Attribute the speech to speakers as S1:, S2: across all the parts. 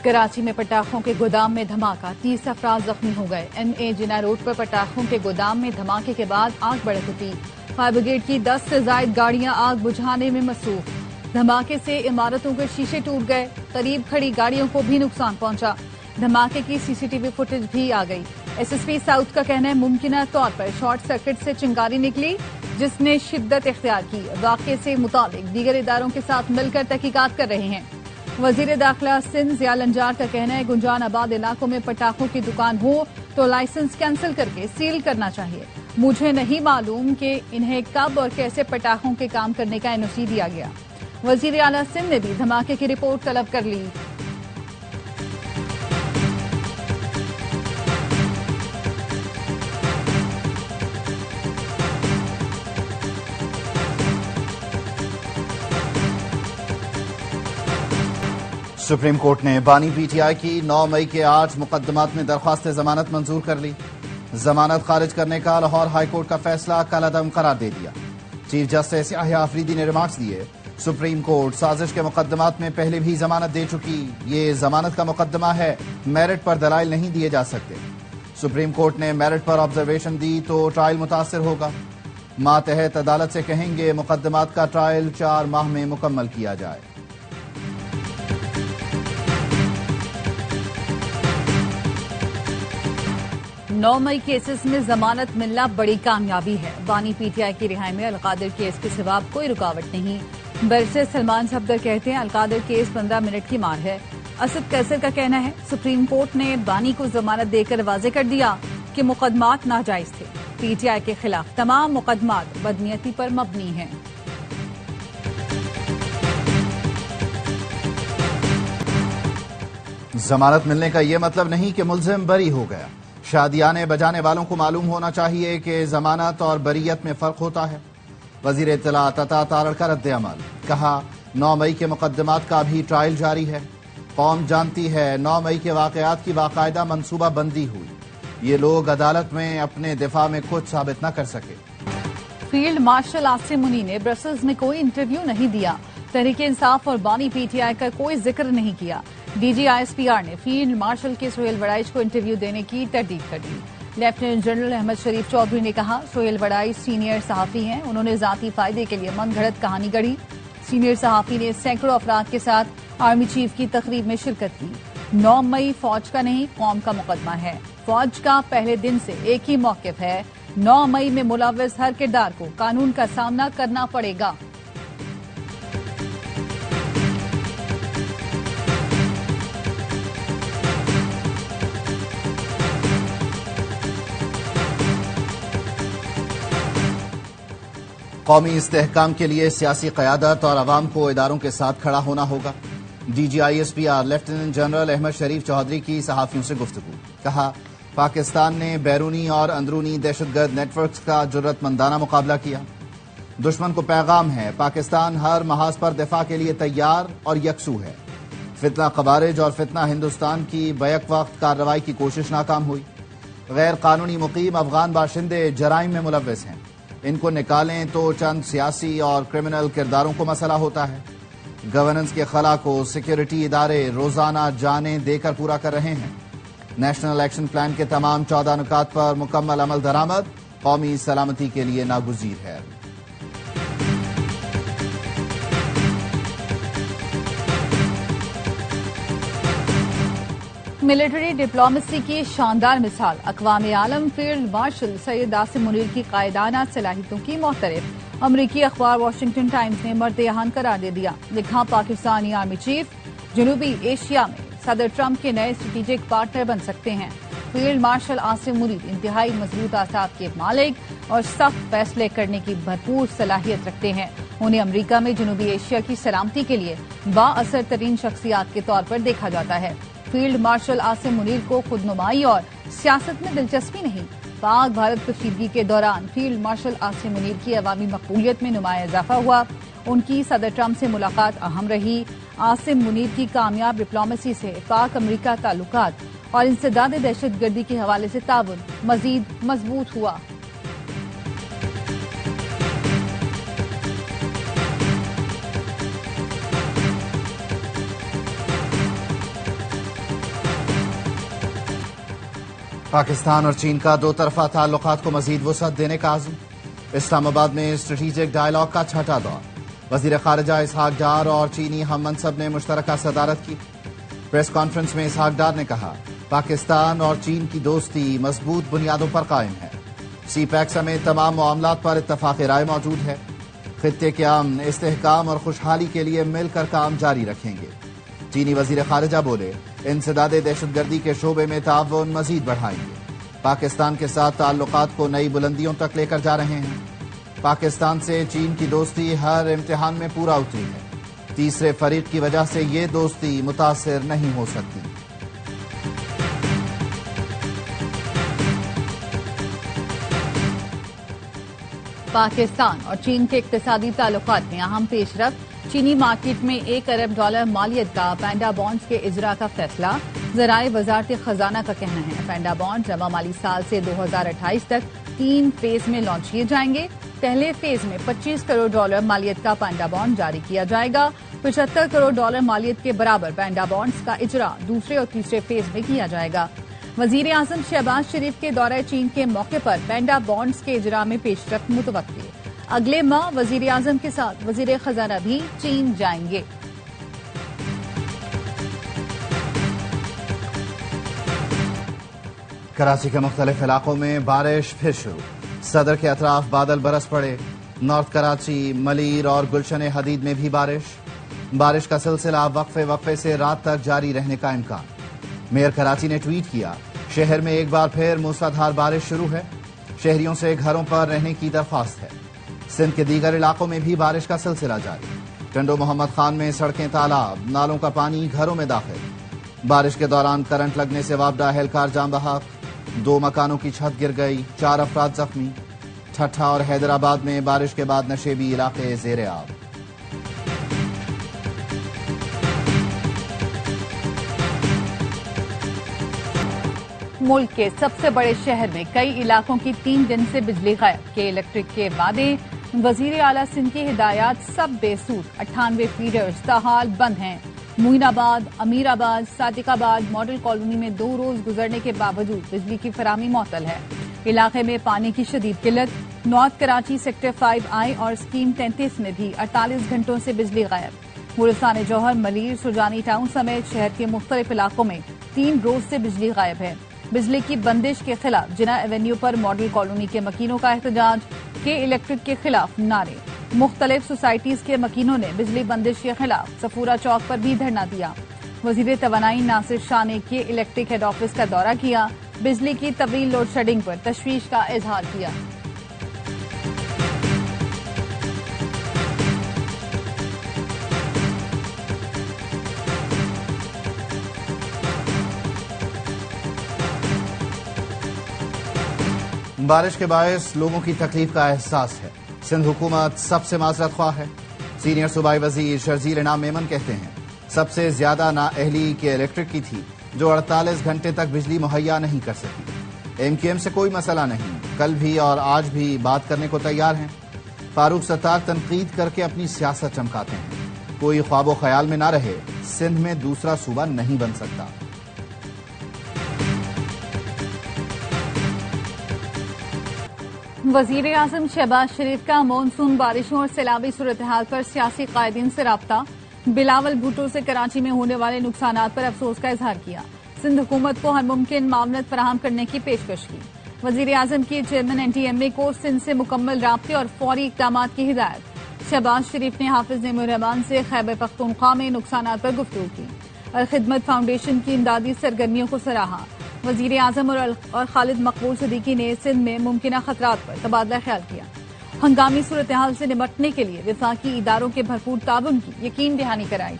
S1: कराची में पटाखों के गोदाम में धमाका, 30 अफराद जख्मी हो गए। NA जिना रोड पर पटाखों के गोदाम में धमाके के बाद आग भड़क उठी। फायर ब्रिगेड की 10 से ज्यादा गाड़ियां आग बुझाने में मसरूफ। धमाके से इमारतों के शीशे टूट गए, करीब खड़ी गाड़ियों को भी नुकसान पहुंचा। धमाके की CCTV फुटेज भी आ गई। SSP साउथ का कहना है मुमकिन तौर पर शॉर्ट सर्किट से चिंगारी निकली, जिसने शिद्दत इख्तियार की। वाक़े से मुतालिक दीगर इदारों के साथ मिलकर तहकीकात कर रहे हैं। वजीर दाखिला सिंध ज़िया लंजार का कहना है गुंजान आबाद इलाकों में पटाखों की दुकान हो तो लाइसेंस कैंसिल करके सील करना चाहिए। मुझे नहीं मालूम कि इन्हें कब और कैसे पटाखों के काम करने का NOC दिया गया। वजीर आला सिंध ने भी धमाके की रिपोर्ट तलब कर ली।
S2: सुप्रीम कोर्ट ने बानी PTI की 9 मई के 8 मुकदमात में दरख्वास्त जमानत मंजूर कर ली। जमानत खारिज करने का लाहौर हाई कोर्ट का फैसला कलअदम करार दे दिया। चीफ जस्टिस याहिया आफरीदी ने रिमार्क्स दिए, सुप्रीम कोर्ट साजिश के मुकदमात में पहले भी जमानत दे चुकी। ये जमानत का मुकदमा है, मेरिट पर दलाइल नहीं दिए जा सकते। सुप्रीम कोर्ट ने मेरिट पर ऑब्जर्वेशन दी तो ट्रायल मुतासिर होगा। मातहत अदालत से कहेंगे मुकदमात का ट्रायल 4 माह में मुकम्मल किया जाए।
S1: 9 मई केसेस में जमानत मिलना बड़ी कामयाबी है। बानी PTI की रिहाई में अलकादिर केस के सिवा कोई रुकावट नहीं। बैरिस्टर सलमान सफदर कहते हैं अलकादिर केस 15 मिनट की मार है। असद कैसर का कहना है सुप्रीम कोर्ट ने बानी को जमानत देकर वाजे कर दिया कि मुकदमात नाजायज थे। PTI के खिलाफ तमाम मुकदमात बदनीयती पर मबनी हैं।
S2: जमानत मिलने का ये मतलब नहीं कि मुलजिम बरी हो गया। शादियाने बजाने वालों को मालूम होना चाहिए कि जमानत और बरीयत में फर्क होता है। वजीर इत्तलात अता तारड़ का रद्द अमल, कहा 9 मई के मुकदमात का भी ट्रायल जारी है। कौम जानती है 9 मई के वाकयात की बाकायदा मनसूबा बंदी हुई। ये लोग अदालत में अपने दिफा में कुछ साबित न कर सके।
S1: फील्ड मार्शल आसिम मुनी ने ब्रसल्स में कोई इंटरव्यू नहीं दिया। तहरीक इंसाफ और बानी PTI का कोई जिक्र नहीं किया। DG ISPR ने फील्ड मार्शल के सोहेल वड़ाइच को इंटरव्यू देने की तरदीद कर दी। लेफ्टिनेंट जनरल अहमद शरीफ चौधरी ने कहा सोहेल वड़ाइच सीनियर सहाफी हैं, उन्होंने जाती फायदे के लिए मनगढ़ंत कहानी गढ़ी। सीनियर सहाफी ने सैकड़ों अफराद के साथ आर्मी चीफ की तकरीब में शिरकत की। 9 मई फौज का नहीं कौम का मुकदमा है। फौज का पहले दिन से एक ही मौकिफ है, 9 मई में मुलव्वस हर किरदार को कानून का सामना करना पड़ेगा।
S2: कौमी इस्तेहकाम के लिए सियासी क़यादत और अवाम को इदारों के साथ खड़ा होना होगा। DG ISPR lieutenant general Ahmed Sharif Chaudhry की सहाफियों से गुफ्तगू, कहा पाकिस्तान ने बैरूनी और अंदरूनी दहशतगर्द नेटवर्क्स का जुर्रतमंदाना मुकाबला किया। दुश्मन को पैगाम है पाकिस्तान हर महाज पर दिफा के लिए तैयार और यकसू है। फितना खवारिज और फितना हिंदुस्तान की बैक वक्त कार्रवाई की कोशिश नाकाम हुई। गैर कानूनी मुकीम अफगान बाशिंदे जराइम में मुलव्वस हैं, इनको निकालें तो चंद सियासी और क्रिमिनल किरदारों को मसला होता है। गवर्नेंस के खला को सिक्योरिटी इदारे रोजाना जानें देकर पूरा कर रहे हैं। नेशनल एक्शन प्लान के तमाम 14 नुकात पर मुकम्मल अमल दरामद, कौमी सलामती के लिए नागुज़ीर है।
S1: मिलिट्री डिप्लोमेसी की शानदार मिसाल अक़वाम आलम फील्ड मार्शल सैयद आसिम मुनीर की कायदाना सलाहियतों की मोहतरफ। अमरीकी अखबार वाशिंगटन टाइम्स ने मर्द यहान करार दे दिया। लिखा पाकिस्तानी आर्मी चीफ जनूबी एशिया में सदर ट्रंप के नए स्ट्रेटेजिक पार्टनर बन सकते हैं। फील्ड मार्शल आसिम मुनीर इंतहाई मजबूत आसाब के मालिक और सख्त फैसले करने की भरपूर सलाहियत रखते हैं। उन्हें अमरीका में जनूबी एशिया की सलामती के लिए बाअसर तरीन शख्सियात के तौर पर देखा जाता है। फील्ड मार्शल आसिम मुनीर को खुदनुमाई और सियासत में दिलचस्पी नहीं। पाक भारत कशीदगी के दौरान फील्ड मार्शल आसिम मुनीर की अवामी मकबूलियत में नुमाया इजाफा हुआ। उनकी सदर ट्रंप से मुलाकात अहम रही। आसिम मुनीर की कामयाब डिप्लोमेसी से पाक अमरीका ताल्लुकात और इंसदाद दहशतगर्दी के हवाले से ताउन मजीद मजबूत हुआ।
S2: پاکستان اور چین کا دو طرفہ تعلقات کو مزید وسعت دینے کا عزم، اسلام آباد میں اسٹریٹجک ڈائیلاگ کا چھٹا دور، وزیر خارجہ اسحاق ڈار اور چینی ہم منصب نے مشترکہ صدارت کی۔ پریس کانفرنس میں اسحاق ڈار نے کہا پاکستان اور چین کی دوستی مضبوط بنیادوں پر قائم ہے، سی پیک سمیت تمام معاملات پر اتفاق رائے موجود ہے، خطے کے امن، استحکام اور خوشحالی کے لیے مل کر کام جاری رکھیں گے۔ چینی وزیر خارجہ بولے انسداد دہشت گردی کے شعبے میں تعاون مزید بڑھائیں گے، پاکستان کے ساتھ تعلقات کو نئی بلندیوں تک لے کر جا رہے ہیں، پاکستان سے چین کی دوستی ہر امتحان میں پورا اتری ہے، تیسرے فریق کی وجہ سے یہ دوستی متاثر نہیں ہو سکتی۔
S1: پاکستان اور چین کے اقتصادی تعلقات میں اہم پیش رفت، چینی مارکیٹ میں $1 ارب مالیت کا پینڈا بانڈز کے اجرا کا فیصلہ، ذرائع وزارت خزانہ کا کہنا ہے پینڈا بانڈ جمع مالی سال سے 2028 تک 3 فیز میں لانچ کیے جائیں گے۔ پہلے فیز میں $25 کروڑ مالیت کا پینڈا بانڈ جاری کیا جائے گا، $75 کروڑ مالیت کے برابر پینڈا بانڈز کا اجرا دوسرے اور تیسرے فیز میں کیا جائے گا۔ وزیر اعظم شہباز شریف کے دورہ چین کے موقع پر پینڈا بانڈز کے اجرا میں پیش رفت متوقع، اگلے ماہ وزیر اعظم کے ساتھ وزیر خزانہ بھی چین جائیں گے۔
S2: کراچی کے مختلف علاقوں میں بارش پھر شروع، صدر کے اطراف بادل برس پڑے، نارتھ کراچی، ملیر اور گلشن حدید میں بھی بارش کا سلسلہ وقفے سے رات تک جاری رہنے کا امکان۔ میئر کراچی نے ٹویٹ کیا شہر میں ایک بار پھر موسلادھار بارش شروع ہے، شہریوں سے گھروں پر رہنے کی درخواست ہے۔ سندھ کے دیگر علاقوں میں بھی بارش کا سلسلہ جاری، ٹنڈو محمد خان میں سڑکیں تالاب، نالوں کا پانی گھروں میں داخل، بارش کے دوران کرنٹ لگنے سے وابدہ اہلکار جاں بحق، 2 مکانوں کی چھت گر گئی، 4 افراد زخمی۔ ٹھٹھا اور حیدرآباد میں بارش کے بعد نشیبی علاقے زیر آب۔
S1: ملک کے سب سے بڑے شہر میں کئی علاقوں کی 3 دن سے بجلی غائب، کے الیکٹرک کے وعدے، وزیر اعلیٰ سندھ کی ہدایات سب بے سود، 98 فیڈرز تاحال بند ہیں۔ معین آباد، امیر آباد، صادق آباد ماڈل کالونی میں 2 روز گزرنے کے باوجود بجلی کی فراہمی معطل ہے۔ علاقے میں پانی کی شدید قلت، نارتھ کراچی سیکٹر 5I اور اسکیم 33 میں بھی 48 گھنٹوں سے بجلی غائب۔ گلستان جوہر، ملیر، سرجانی ٹاؤن سمیت شہر کے مختلف علاقوں میں 3 روز سے بجلی غائب ہے۔ بجلی کی بندش کے خلاف جناح ایونیو پر ماڈل کالونی کے مکینوں کا احتجاج، کے الیکٹرک کے خلاف نعرے، مختلف سوسائٹیز کے مکینوں نے بجلی بندش کے خلاف صفورہ چوک پر بھی دھرنا دیا۔ وزیر توانائی ناصر شاہ نے کے الیکٹرک ہیڈ آفس کا دورہ کیا، بجلی کی طویل لوڈ شیڈنگ پر تشویش کا اظہار کیا۔
S2: بارش کے باعث لوگوں کی تکلیف کا احساس ہے، سندھ حکومت سب سے معذرت خواہ ہے، سینئر صوبائی وزیر شرزیل انعام میمن کہتے ہیں سب سے زیادہ نااہلی کے الیکٹرک کی تھی جو 48 گھنٹے تک بجلی مہیا نہیں کر سکی۔ MQM سے کوئی مسئلہ نہیں، کل بھی اور آج بھی بات کرنے کو تیار ہیں۔ فاروق ستار تنقید کر کے اپنی سیاست چمکاتے ہیں، کوئی خواب و خیال میں نہ رہے، سندھ میں دوسرا صوبہ نہیں بن سکتا۔
S1: وزیر اعظم شہباز شریف کا مانسون بارشوں اور سیلابی صورتحال پر سیاسی قائدین سے رابطہ، بلاول بھٹو سے کراچی میں ہونے والے نقصانات پر افسوس کا اظہار کیا، سندھ حکومت کو ہر ممکن معاونت فراہم کرنے کی پیشکش کی۔ وزیر اعظم کی چیئرمین NTMA کو سندھ سے مکمل رابطے اور فوری اقدامات کی ہدایت۔ شہباز شریف نے حافظ نعیم الرحمان سے خیبر پختونخوا میں نقصانات پر گفتگو کی اور خدمت فاؤنڈیشن کی امدادی سرگرمیوں کو سراہا۔ وزیر اعظم اور خالد مقبول صدیقی نے سندھ میں ممکنہ خطرات پر تبادلہ خیال کیا، ہنگامی صورتحال سے نمٹنے کے لیے وفاقی اداروں کے بھرپور تعاون کی یقین دہانی کرائی۔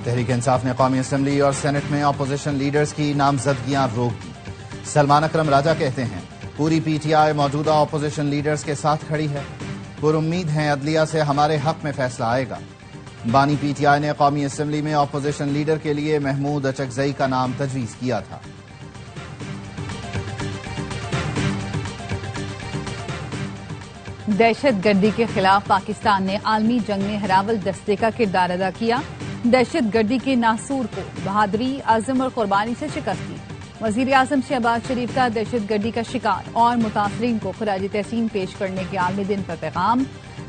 S2: تحریک انصاف نے قومی اسمبلی اور سینٹ میں اپوزیشن لیڈرز کی نامزدگیاں روک دی۔ سلمان اکرم راجہ کہتے ہیں پوری PTI موجودہ اپوزیشن لیڈرز کے ساتھ کھڑی ہے، پر امید ہیں عدلیہ سے ہمارے حق میں فیصلہ آئے گا۔ بانی PTI نے قومی اسمبلی میں اپوزیشن لیڈر کے لیے محمود اچکزئی کا نام تجویز کیا تھا۔
S1: दहशत गर्दी के खिलाफ पाकिस्तान ने आलमी जंग में हरावल दस्ते का किरदार अदा किया। दहशत गर्दी के नासूर को बहादुरी, आज़म और कुर्बानी से शिकस्त दी। वज़ीर आज़म शहबाज शरीफ का दहशत गर्दी का शिकार और मुतासरीन को खराज तहसीन पेश करने के आलमी दिन पर पैगाम।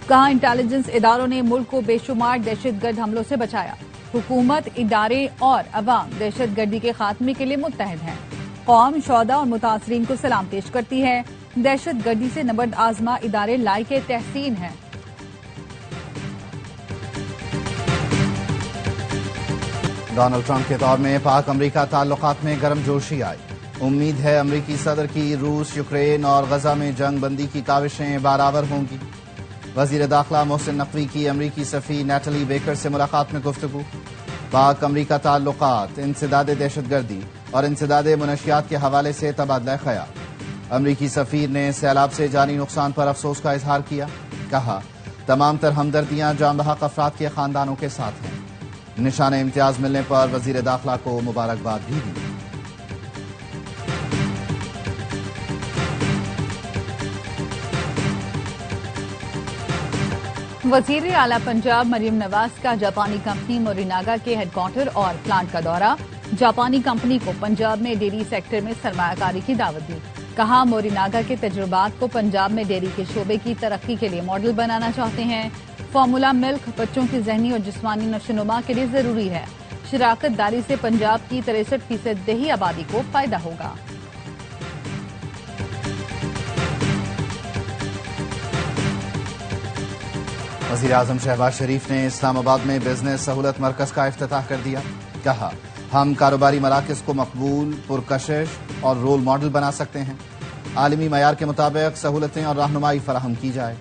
S1: कहा, इंटेलिजेंस इदारों ने मुल्क को बेशुमार दहशत गर्द हमलों से बचाया। हुकूमत, इदारे और अवाम दहशत गर्दी के खात्मे के लिए मुत्तहद हैं। कौम, शोहदा और मुतासरीन को सलाम पेश करती है। दहशत गर्दी से नबर्द आजमा इदारे लायक तहसीन हैं।
S2: डोनाल्ड ट्रंप के दौर में पाक अमरीका ताल्लुकात में गर्मजोशी आई। उम्मीद है अमरीकी सदर की रूस, यूक्रेन और गजा में जंग बंदी की काविशें बराबर होंगी। वजीर दाखिला मोहसिन नकवी की अमरीकी सफ़ी नैटली बेकर से मुलाकात में गुफ्तगू। पाक अमरीका ताल्लुकात, इंसदाद दहशतगर्दी और इंसदाद मुनशियात के हवाले से तबादला ख्याल। अमरीकी सफ़ीर ने सैलाब से जानी नुकसान पर अफसोस का इजहार किया। कहा, तमाम तर हमदर्दियां जाम बहक अफराद के खानदानों के साथ हैं। निशान इम्तियाज मिलने पर वजीर दाखिला को मुबारकबाद भी दी।
S1: वजीर आला पंजाब मरियम नवाज का जापानी कंपनी मोरिनागा के हेडक्वार्टर और प्लांट का दौरा। जापानी कंपनी को पंजाब में डेयरी सेक्टर में सरमायाकारी की दावत दी। कहा, मोरिनागा के तजुर्बात को पंजाब में डेयरी के शोबे की तरक्की के लिए मॉडल बनाना चाहते हैं। फार्मूला मिल्क बच्चों की जहनी और जिस्मानी नशोनुमा के लिए जरूरी है। शराकत दारी से पंजाब की 63% देही आबादी को फायदा होगा।
S2: वज़ीर आज़म शहबाज शरीफ ने इस्लामाबाद में बिजनेस सहूलत मरकज का इफ्तिताह कर दिया। कहा, हम कारोबारी मराकज़ को मकबूल, पुरकशिश और रोल मॉडल बना सकते हैं। आलमी मयार के मुताबिक सहूलतें और रहनुमाई फराहम की जाए।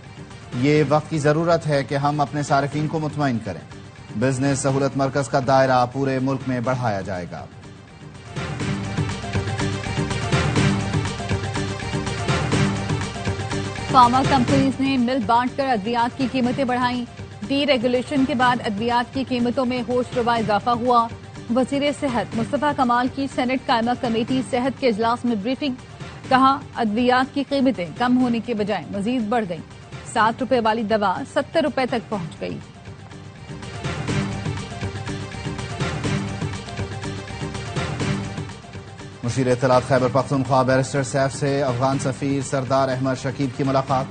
S2: ये वक्त की ज़रूरत है कि हम अपने सारिफीन को मुतमईन करें। बिजनेस सहूलत मरकज का दायरा पूरे मुल्क में बढ़ाया जाएगा।
S1: फार्मा कंपनीज ने मिल बांट कर अद्वियात की कीमतें बढ़ाई। डी रेगुलेशन के बाद अद्वियात की कीमतों में होश रवा इजाफा हुआ। वजीर सेहत मुस्तफा कमाल की सेनेट कायमा कमेटी सेहत के इजलास में ब्रीफिंग। कहा, अद्वियात की कीमतें कम होने के बजाय मजीद बढ़ गई। 7 रुपए वाली दवा 70 रुपए तक पहुंच गई।
S2: मुशीर इत्तलात खैबर पख्तूनख्वा बैरिस्टर सैफ से अफगान सफीर सरदार अहमद शकीब की मुलाकात।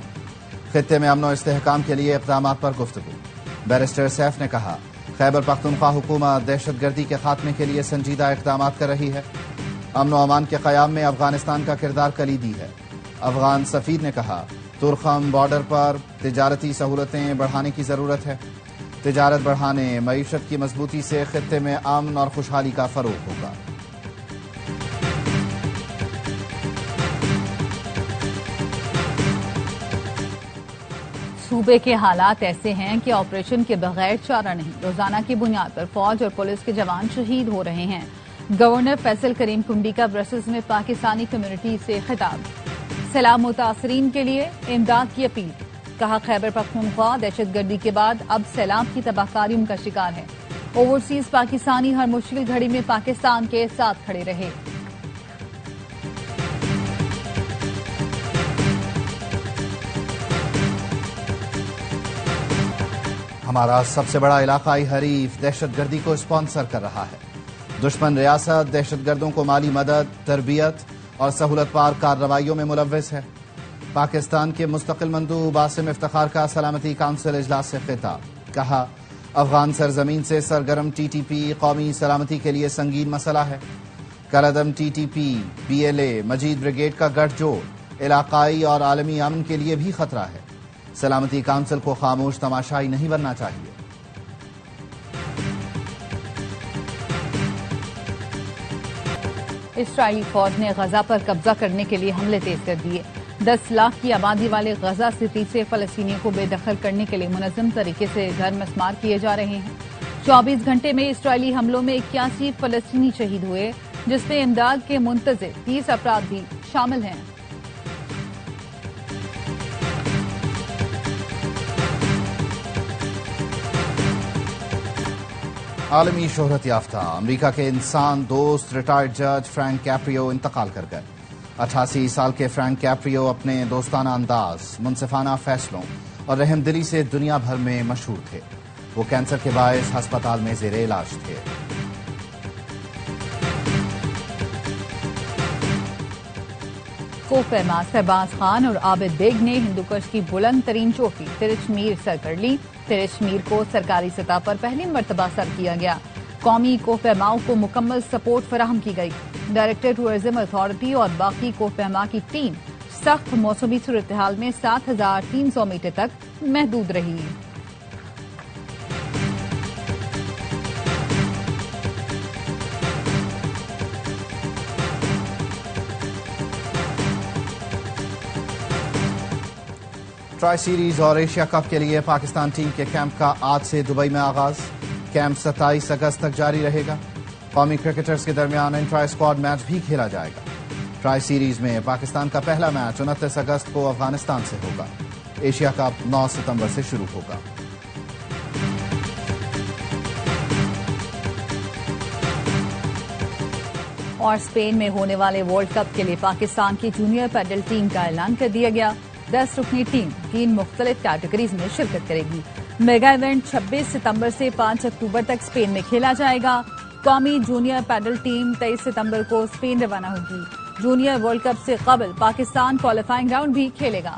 S2: खित्ते में अमन और इस्तेहकाम के लिए इक़दामात पर गुफ्तगू। बैरिस्टर सैफ ने कहा, खैबर पख्तूनख्वा हुकूमत दहशतगर्दी के खात्मे के लिए संजीदा इक़दामात कर रही है। अमन और अमान के क़याम में अफगानिस्तान का किरदार कलीदी है। अफगान सफीर ने कहा, तुरखम बॉर्डर पर तिजारती सहूलतें बढ़ाने की ज़रूरत है। तिजारत बढ़ाने, मईशत की मजबूती से खित्ते में अमन और खुशहाली का फ़रोग़ होगा।
S1: सूबे के हालात ऐसे हैं कि ऑपरेशन के बगैर चारा नहीं। रोजाना की बुनियाद पर फौज और पुलिस के जवान शहीद हो रहे हैं। गवर्नर फैसल करीम कुंडी का ब्रसेल्स में पाकिस्तानी कम्युनिटी से खिताब। सैलाब मुतासरीन के लिए इमदाद की अपील। कहा, खैबर पख्तूनख्वा दहशतगर्दी के बाद अब सैलाब की तबाहकारियों का शिकार है। ओवरसीज पाकिस्तानी हर मुश्किल घड़ी में पाकिस्तान के साथ खड़े रहे।
S2: हमारा सबसे बड़ा इलाकाई हरीफ दहशतगर्दी को स्पॉन्सर कर रहा है। दुश्मन रियासत दहशतगर्दों को माली मदद, तरबियत और सहूलत पार कार्रवाइयों में मुलव्वस है। पाकिस्तान के मुस्तकिल मंदूब आसिम इफ्तिखार का सलामती काउंसिल इजलास से खिताब। कहा, अफगान सरजमीन से सरगर्म TTP कौमी सलामती के लिए संगीन मसला है। कलअदम TTP BLA मजीद ब्रिगेड का गठजोड़ इलाकाई और आलमी अमन के लिए भी खतरा है। सलामती काउंसिल को खामोश तमाशाई नहीं बनना चाहिए।
S1: इस्राएली फौज ने गजा पर कब्जा करने के लिए हमले तेज कर दिए। 10 लाख की आबादी वाले गजा सिटी से फलस्तीनियों को बेदखल करने के लिए मुनज़्ज़म तरीके से घर मस्मार किए जा रहे हैं। 24 घंटे में इस्राएली हमलों में 81 फलस्तीनी शहीद हुए, जिसमें इमदाद के मुंतज़िर 30 अफराद भी शामिल हैं।
S2: आलमी शोहरत याफ्ता अमरीका के इंसान दोस्त रिटायर्ड जज फ्रैंक कैप्रियो इंतकाल कर गए। 88 साल के फ्रैंक कैप्रियो अपने दोस्ताना अंदाज, मुनसिफाना फैसलों और रहम दिली से दुनिया भर में मशहूर थे। वो कैंसर के बायस अस्पताल में ज़ेरे इलाज थे।
S1: कोफरमा सरबाज खान और आबिद बेग ने हिंदुकुश की बुलंद तरीन चोटी तिरचमीर सर कर ली। तिरचमीर को सरकारी सतह पर पहली मरतबा सर किया गया। कौमी कोफहमाओं को मुकम्मल सपोर्ट फराहम की गई। डायरेक्टर टूरिज्म अथॉरिटी और बाकी कोफहमा की टीम सख्त मौसमी सूरत हाल में 7,300 मीटर तक महदूद रही।
S2: ट्राई सीरीज और एशिया कप के लिए पाकिस्तान टीम के कैंप का आज से दुबई में आगाज। कैंप 27 अगस्त तक जारी रहेगा। कौमी क्रिकेटर्स के दरमियान इंट्रा स्क्वाड मैच भी खेला जाएगा। ट्राई सीरीज में पाकिस्तान का पहला मैच 29 अगस्त को अफगानिस्तान से होगा। एशिया कप 9 सितंबर से शुरू होगा।
S1: और स्पेन में होने वाले वर्ल्ड कप के लिए पाकिस्तान की जूनियर पैडल टीम का ऐलान कर दिया गया। 10 रुकनी टीम 3 मुख्तलिफ कैटेगरीज में शिरकत करेगी। मेगा इवेंट 26 सितंबर से 5 अक्टूबर तक स्पेन में खेला जाएगा। कौमी जूनियर पैडल टीम 23 सितंबर को स्पेन रवाना होगी। जूनियर वर्ल्ड कप से कबल पाकिस्तान क्वालिफाइंग राउंड भी खेलेगा।